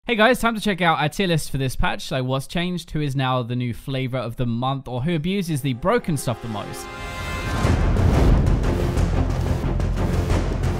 Hey guys, time to check out our tier list for this patch. So what's changed, who is now the new flavor of the month, or who abuses the broken stuff the most.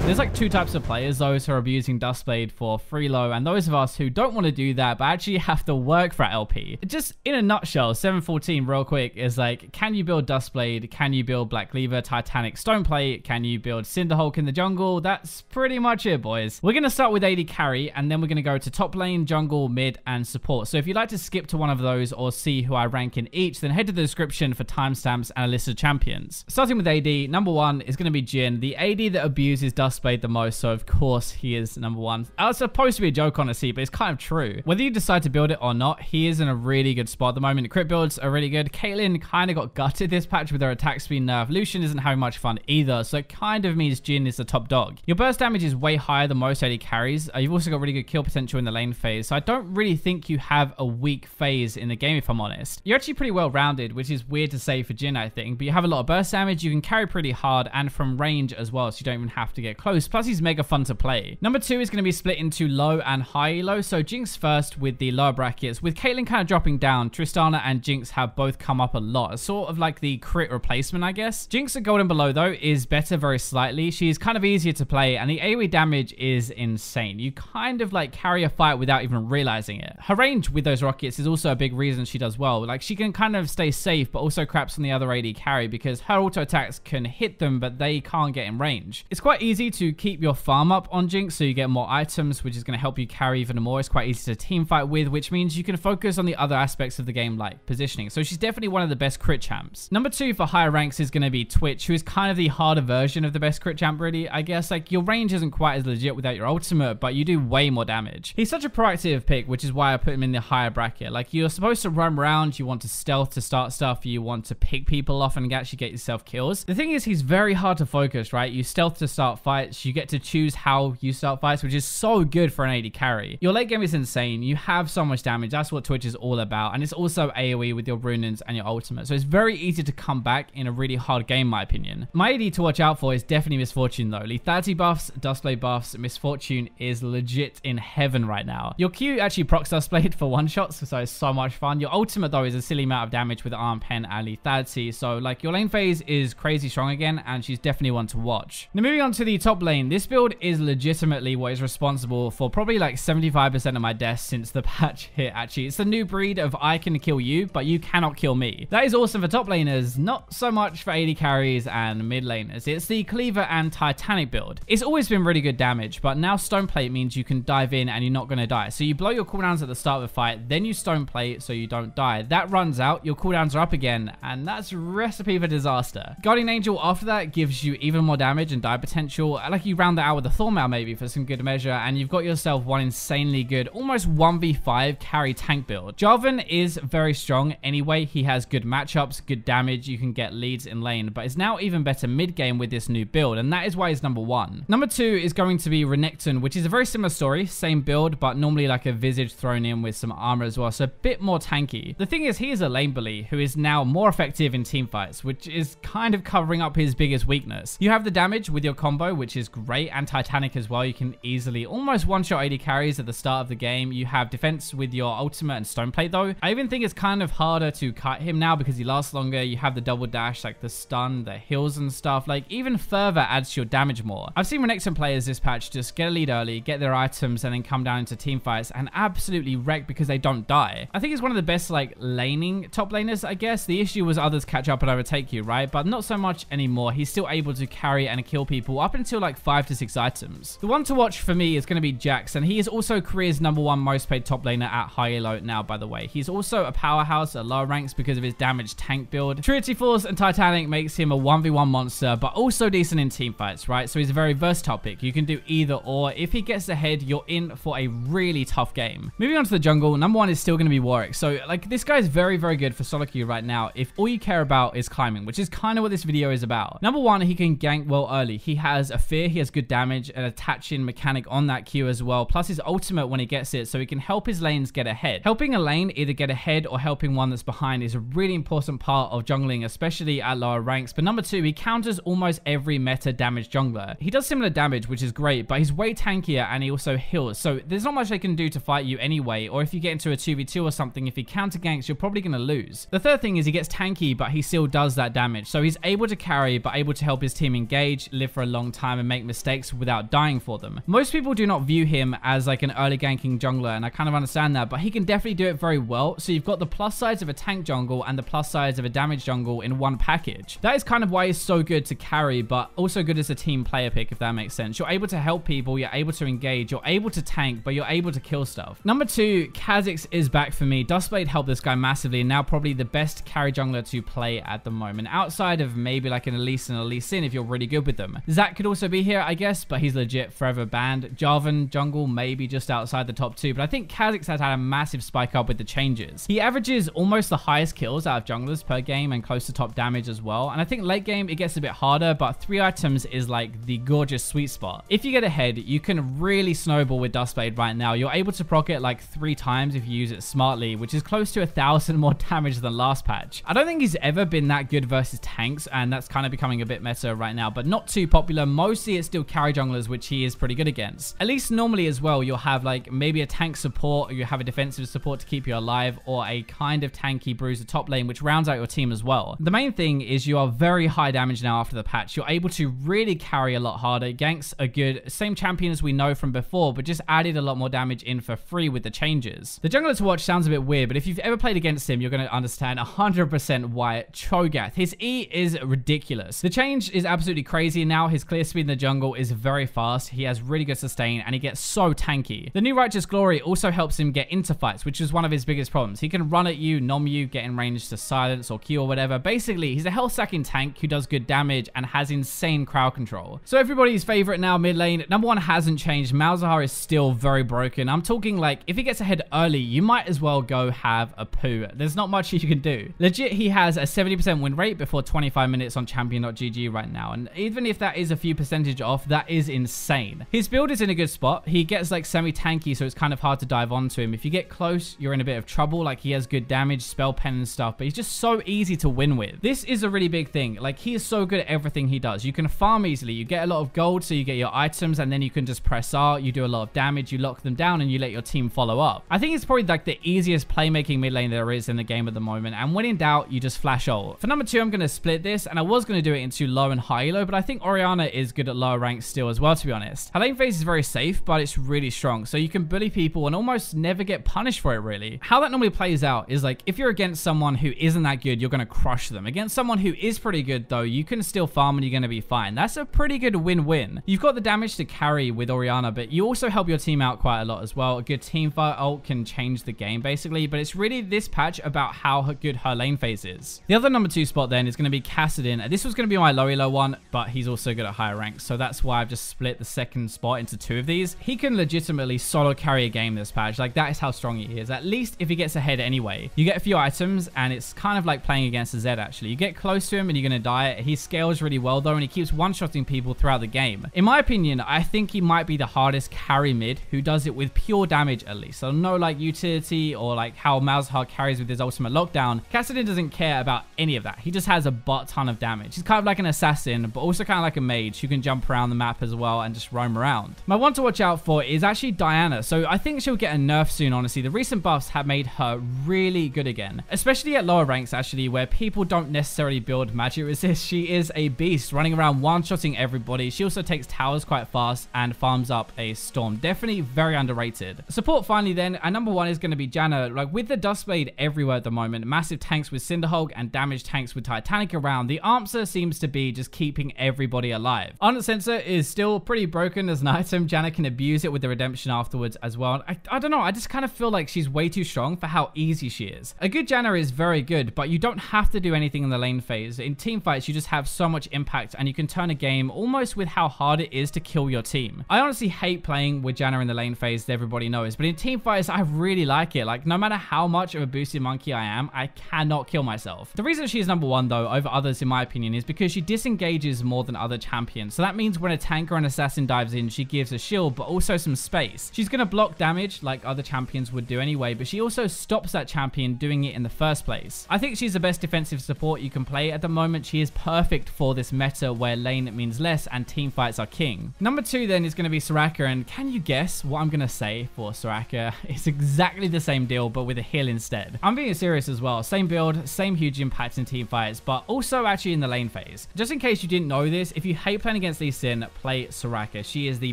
There's like two types of players, those who are abusing Duskblade for free low, and those of us who don't want to do that, but actually have to work for LP. Just in a nutshell, 714 real quick is like, can you build Duskblade? Can you build Black Cleaver, Titanic, Stoneplate? Can you build Cinderhulk in the jungle? That's pretty much it, boys. We're going to start with AD carry, and then we're going to go to top lane, jungle, mid, and support. So if you'd like to skip to one of those or see who I rank in each, then head to the description for timestamps and a list of champions. Starting with AD, number one is going to be Jhin, the AD that abuses Duskblade the most, so of course he is number one. It's supposed to be a joke, honestly, but it's kind of true. Whether you decide to build it or not, he is in a really good spot at the moment. Crit builds are really good. Caitlyn kind of got gutted this patch with her attack speed nerf. Lucian isn't having much fun either, so it kind of means Jhin is the top dog. Your burst damage is way higher than most AD carries. You've also got really good kill potential in the lane phase, so I don't really think you have a weak phase in the game, if I'm honest. You're actually pretty well rounded, which is weird to say for Jhin, I think, but you have a lot of burst damage, you can carry pretty hard, and from range as well, so you don't even have to get close. Plus, he's mega fun to play. Number two is going to be split into low and high elo. So Jinx first with the lower brackets. With Caitlyn kind of dropping down, Tristana and Jinx have both come up a lot. It's sort of like the crit replacement, I guess. Jinx at golden below, though, is better very slightly. She's kind of easier to play, and the AoE damage is insane. You kind of like carry a fight without even realizing it. Her range with those rockets is also a big reason she does well. Like, she can kind of stay safe, but also craps on the other AD carry because her auto attacks can hit them, but they can't get in range. It's quite easy to keep your farm up on Jinx, so you get more items, which is going to help you carry even more. It's quite easy to team fight with, which means you can focus on the other aspects of the game, like positioning. So she's definitely one of the best crit champs. Number two for higher ranks is going to be Twitch, who is kind of the harder version of the best crit champ, really. I guess, like, your range isn't quite as legit without your ultimate, but you do way more damage. He's such a proactive pick, which is why I put him in the higher bracket. Like, you're supposed to run around, you want to stealth to start stuff, you want to pick people off and actually get yourself kills. The thing is, he's very hard to focus, right? You stealth to start fights, you get to choose how you start fights, which is so good for an AD carry. Your late game is insane. You have so much damage. That's what Twitch is all about. And it's also AoE with your runins and your ultimate. So it's very easy to come back in a really hard game, in my opinion. My AD to watch out for is definitely Misfortune, though. Lethality buffs, Duskblade buffs, Misfortune is legit in heaven right now. Your Q actually procs Duskblade for one-shots, so it's so much fun. Your ultimate, though, is a silly amount of damage with Arm Pen and Lethality. So, like, your lane phase is crazy strong again, and she's definitely one to watch. Now, moving on to the top lane. This build is legitimately what is responsible for probably like 75% of my deaths since the patch hit. Actually, it's the new breed of I can kill you, but you cannot kill me. That is awesome for top laners, not so much for AD carries and mid laners. It's the Cleaver and Titanic build. It's always been really good damage, but now Stoneplate means you can dive in and you're not going to die. So you blow your cooldowns at the start of the fight, then you Stoneplate so you don't die. That runs out, your cooldowns are up again, and that's a recipe for disaster. Guardian Angel after that gives you even more damage and die potential. Like, you round that out with a Thornmail maybe for some good measure, and you've got yourself one insanely good, almost 1v5 carry tank build. Jarvan is very strong anyway. He has good matchups, good damage. You can get leads in lane, but it's now even better mid game with this new build, and that is why he's number one. Number two is going to be Renekton, which is a very similar story, same build, but normally like a Visage thrown in with some armor as well, so a bit more tanky. The thing is, he is a lane bully who is now more effective in team fights, which is kind of covering up his biggest weakness. You have the damage with your combo, which is great, and Titanic as well. You can easily almost one-shot AD carries at the start of the game. You have defense with your ultimate and Stoneplate, though. I even think it's kind of harder to cut him now because he lasts longer. You have the double dash, like the stun, the heals and stuff. Like, even further adds to your damage more. I've seen Renekton players this patch just get a lead early, get their items, and then come down into team fights and absolutely wreck because they don't die. I think he's one of the best, like, laning top laners, I guess. The issue was others catch up and overtake you, right? But not so much anymore. He's still able to carry and kill people up until like 5 to 6 items. The one to watch for me is going to be Jax, and he is also career's #1 most paid top laner at high elo now, by the way. He's also a powerhouse at lower ranks because of his damage tank build. Trinity Force and Titanic makes him a 1v1 monster, but also decent in team fights, right? So he's a very versatile pick. You can do either or. If he gets ahead, you're in for a really tough game. Moving on to the jungle, #1 is still going to be Warwick. So, like, this guy is very, very good for solo queue right now if all you care about is climbing, which is kind of what this video is about. #1, he can gank well early. He has a fear, he has good damage, and attaching mechanic on that Q as well, plus his ultimate when he gets it, so he can help his lanes get ahead. Helping a lane either get ahead or helping one that's behind is a really important part of jungling, especially at lower ranks. But number 2, he counters almost every meta damage jungler. He does similar damage, which is great, but he's way tankier and he also heals, so there's not much they can do to fight you anyway, or if you get into a 2v2 or something, if he counter ganks, you're probably going to lose. The third thing is he gets tanky, but he still does that damage, so he's able to carry, but able to help his team engage, live for a long time, and make mistakes without dying for them. Most people do not view him as like an early ganking jungler, and I kind of understand that, but he can definitely do it very well. So you've got the plus sides of a tank jungle and the plus sides of a damage jungle in one package. That is kind of why he's so good to carry, but also good as a team player pick, if that makes sense. You're able to help people, you're able to engage, you're able to tank, but you're able to kill stuff. Number 2, Kha'Zix is back for me. Duskblade helped this guy massively, and now probably the best carry jungler to play at the moment, outside of maybe like an Elise and Elise Sin if you're really good with them. Zac could also be here, I guess, but he's legit forever banned. Jarvan jungle maybe just outside the top 2, but I think Kha'Zix has had a massive spike up with the changes. He averages almost the highest kills out of junglers per game and close to top damage as well, and I think late game it gets a bit harder, but 3 items is like the gorgeous sweet spot. If you get ahead, you can really snowball with Duskblade right now. You're able to proc it like 3 times if you use it smartly, which is close to 1,000 more damage than last patch. I don't think he's ever been that good versus tanks, and that's kind of becoming a bit meta right now, but not too popular. Mostly it's still carry junglers, which he is pretty good against. At least normally as well, you'll have like maybe a tank support, or you have a defensive support to keep you alive, or a kind of tanky bruiser top lane, which rounds out your team as well. The main thing is you are very high damage now after the patch. You're able to really carry a lot harder. Ganks are good. Same champion as we know from before, but just added a lot more damage in for free with the changes. The jungler to watch sounds a bit weird, but if you've ever played against him, you're going to understand 100% why. Cho'Gath. His E is ridiculous. The change is absolutely crazy. Now his clear speed in the jungle is very fast. He has really good sustain, and he gets so tanky. The new Righteous Glory also helps him get into fights, which is one of his biggest problems. He can run at you, nom you, get in range to silence or Q or whatever. Basically, he's a health sacking tank who does good damage and has insane crowd control. So everybody's favorite now mid lane, number 1 hasn't changed. Malzahar is still very broken. I'm talking like if he gets ahead early, you might as well go have a poo. There's not much you can do. Legit, he has a 70% win rate before 25 minutes on champion.gg right now, and even if that is a few percentage off, that is insane. His build is in a good spot. He gets like semi-tanky, so it's kind of hard to dive onto him. If you get close, you're in a bit of trouble. Like he has good damage, spell pen and stuff, but he's just so easy to win with. This is a really big thing. Like he is so good at everything he does. You can farm easily. You get a lot of gold, so you get your items, and then you can just press R. You do a lot of damage, you lock them down, and you let your team follow up. I think it's probably like the easiest playmaking mid lane there is in the game at the moment, and when in doubt, you just flash ult. For number 2, I'm going to split this, and I was going to do it into low and high elo, but I think Orianna is good at lower ranks still as well, to be honest. Her lane phase is very safe, but it's really strong, so you can bully people and almost never get punished for it, really. How that normally plays out is like, if you're against someone who isn't that good, you're going to crush them. Against someone who is pretty good, though, you can still farm and you're going to be fine. That's a pretty good win-win. You've got the damage to carry with Orianna, but you also help your team out quite a lot as well. A good team fight ult can change the game, basically, but it's really this patch about how good her lane phase is. The other number 2 spot then is going to be Kassadin. This was going to be my low elo one, but he's also good at higher ranks, so that's why I've just split the second spot into 2 of these. He can legitimately solo carry a game this patch. Like, that is how strong he is, at least if he gets ahead anyway. You get a few items, and it's kind of like playing against a Zed, actually. You get close to him and you're going to die. He scales really well, though, and he keeps one-shotting people throughout the game. In my opinion, I think he might be the hardest carry mid who does it with pure damage, at least. So no like utility or like how Malzahar carries with his ultimate lockdown. Kassadin doesn't care about any of that. He just has a butt ton of damage. He's kind of like an assassin, but also kind of like a mage who can jump around the map as well and just roam around. My one to watch out for is actually Diana. So I think she'll get a nerf soon, honestly. The recent buffs have made her really good again, especially at lower ranks, actually, where people don't necessarily build magic resist. She is a beast, running around one-shotting everybody. She also takes towers quite fast and farms up a storm. Definitely very underrated. Support finally then, and number 1 is going to be Janna. Like, with the Duskblade everywhere at the moment, massive tanks with Cinderhulk and damage tanks with Titanic around, the answer seems to be just keeping everybody alive. Ardent Sensor is still pretty broken as an item. Janna can abuse it with the redemption afterwards as well. I don't know, I just kind of feel like she's way too strong for how easy she is. A good Janna is very good, but you don't have to do anything in the lane phase. In team fights, you just have so much impact, and you can turn a game almost with how hard it is to kill your team. I honestly hate playing with Janna in the lane phase, that everybody knows, but in team fights, I really like it. Like, no matter how much of a boosted monkey I am, I cannot kill myself. The reason she is number 1, though, over others, in my opinion, is because she disengages more than other champions. So that means when a tank or an assassin dives in, she gives a shield, but also some space. She's going to block damage like other champions would do anyway, but she also stops that champion doing it in the first place. I think she's the best defensive support you can play at the moment. She is perfect for this meta where lane means less and team fights are king. Number 2 then is going to be Soraka, and can you guess what I'm going to say for Soraka? It's exactly the same deal, but with a heal instead. I'm being serious as well. Same build, same huge impact in team fights, but also actually in the lane phase. Just in case you didn't know this, if you hate playing against Lee Sin, play Soraka. She is the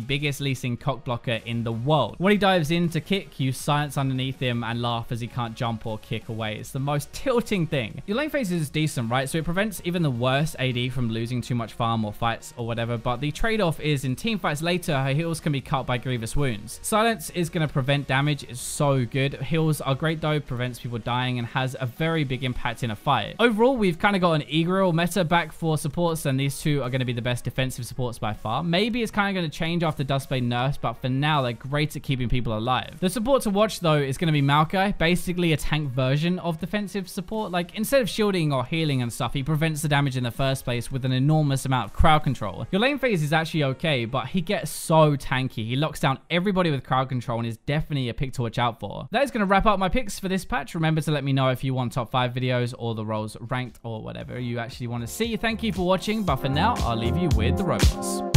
biggest Lee Sin cock blocker in the world. When he dives in to kick, you silence underneath him and laugh as he can't jump or kick away. It's the most tilting thing. Your lane phase is decent, right? So it prevents even the worst AD from losing too much farm or fights or whatever, but the trade-off is in team fights later, her heals can be cut by grievous wounds. Silence is going to prevent damage. It's so good. Heals are great though, prevents people dying and has a very big impact in a fight. Overall, we've kind of got an equal meta back for supports, and these two are going to be the best defensive supports by far. Maybe it's kind of going to change after Dustblade nerfs, but for now, they're great at keeping people alive. The support to watch though is going to be Maokai, basically a tank version of defensive support. Like instead of shielding or healing and stuff, he prevents the damage in the first place with an enormous amount of crowd control. Your lane phase is actually okay, but he gets so tanky. He locks down everybody with crowd control and is definitely a pick to watch out for. That is going to wrap up my picks for this patch. Remember to let me know if you want top 5 videos or the roles ranked or whatever you actually want to see. Thank you for watching, but for now, I'll leave you with the robots.